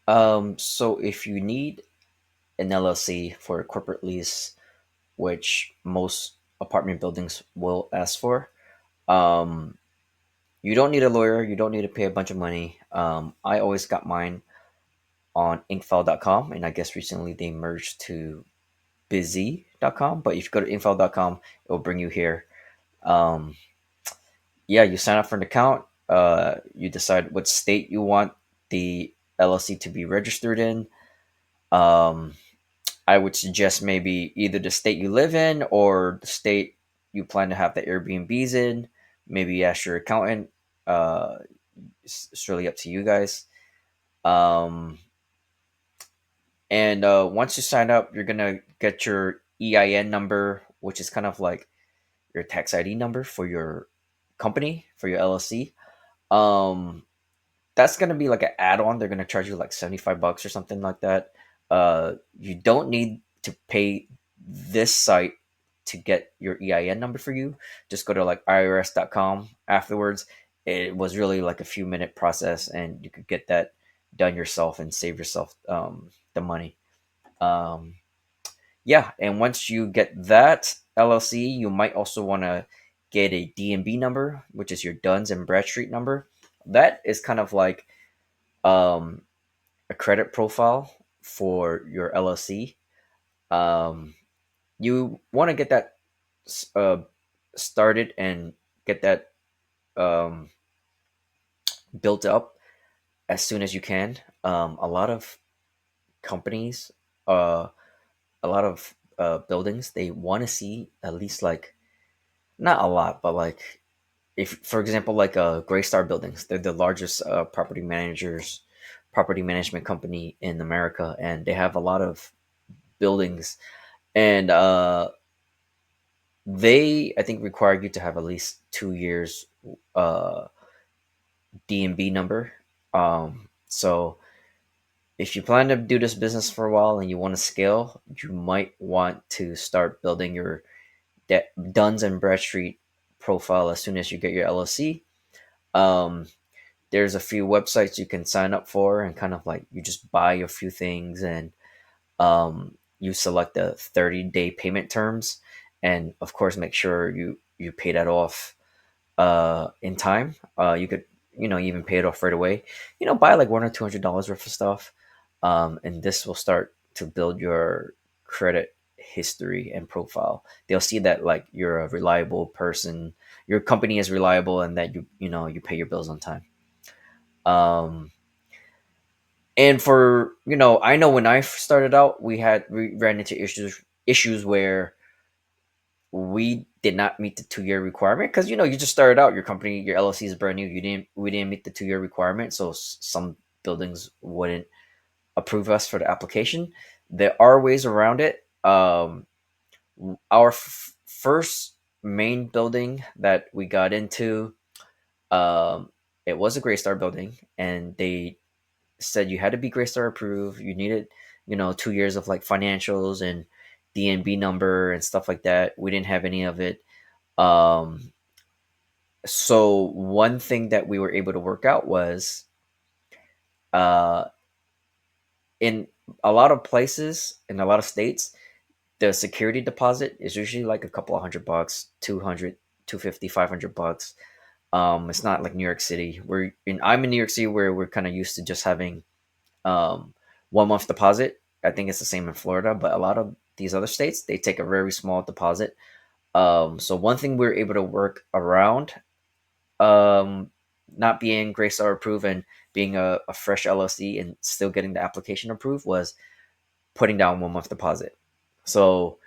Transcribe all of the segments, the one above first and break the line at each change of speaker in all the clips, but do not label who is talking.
So if you need an LLC for a corporate lease, which most apartment buildings will ask for, um, you don't need a lawyer. You don't need to pay a bunch of money. I always got mine on inkfile.com, and I guess recently they merged to busy.com. But if you go to inkfile.com, it will bring you here. Um, yeah, you sign up for an account. You decide what state you want the LLC to be registered in. Um, I would suggest maybe either the state you live in or the state you plan to have the Airbnbs in. Maybe ask your accountant. Uh, it's really up to you guys. Um, and once you sign up, you're gonna get your EIN number, which is kind of like your tax ID number for your company, for your LLC. Um, that's gonna be like an add-on. They're gonna charge you like $75 or something like that. You don't need to pay this site to get your EIN number for you. Just go to like irs.com afterwards. It was really like a few minute process, and you could get that done yourself and save yourself the money. Um, yeah, and once you get that LLC, you might also want to get a DNB number, which is your Dunn's and Bradstreet number. That is kind of like um, a credit profile for your LLC. Um, you want to get that uh, started and get that um, built up as soon as you can. A lot of companies, uh, a lot of buildings, they want to see at least like not a lot, but like if, for example, like Greystar Buildings, they're the largest property management company in America, and they have a lot of buildings, and they I think require you to have at least 2 years uh, DMB number. So if you plan to do this business for a while and you want to scale, you might want to start building your Duns and Bradstreet profile as soon as you get your LLC. Um, there's a few websites you can sign up for, and kind of like you just buy a few things, and you select the 30-day payment terms, and of course make sure you pay that off in time. You could even pay it off right away. Buy like $100 or $200 worth of stuff, and this will start to build your credit history and profile. They'll see that like you're a reliable person, your company is reliable, and that you pay your bills on time. um and for I know when I started out, we ran into issues where we did not meet the 2 year requirement, because you just started out, your company, your LLC is brand new, we didn't meet the 2 year requirement, so some buildings wouldn't approve us for the application. There are ways around it. Our first main building that we got into, um, it was a Greystar building, and they said you had to be Greystar approved. You needed, 2 years of like financials and DNB number and stuff like that. We didn't have any of it. Um, so one thing that we were able to work out was, uh, in a lot of places, in a lot of states, the security deposit is usually like a couple of $100, 200, 250, $500. It's not like New York City. I'm in New York City, where we're kind of used to just having um 1 month deposit. I think it's the same in Florida, but a lot of these other states, they take a very small deposit. So one thing we were able to work around, um, not being Greystar approved and being a fresh LLC and still getting the application approved, was putting down 1 month deposit. So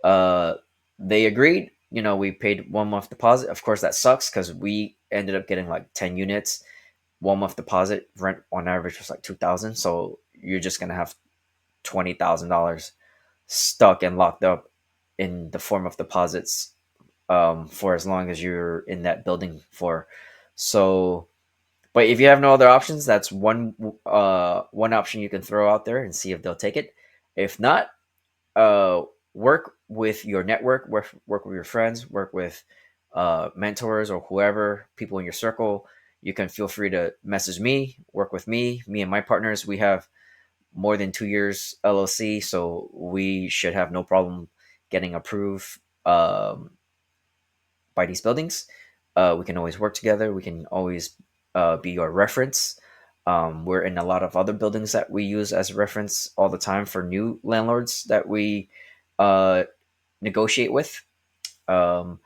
uh, they agreed. We paid 1 month deposit. Of course, that sucks because we ended up getting like 10 units. 1 month deposit rent on average was like 2,000. So you're just gonna have $20,000 stuck and locked up in the form of deposits, for as long as you're in that building for. So, but if you have no other options, that's one option you can throw out there and see if they'll take it. If not, uh, work with your network, work with your friends, work with mentors or whoever, people in your circle. you can feel free to message me, work with me and my partners. We have more than 2 years LLC, so we should have no problem getting approved by these buildings. We can always work together. We can always be your reference. We're in a lot of other buildings that we use as reference all the time for new landlords that we uh, negotiate with. Um,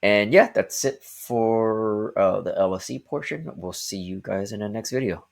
and yeah, that's it for the LLC portion. We'll see you guys in the next video.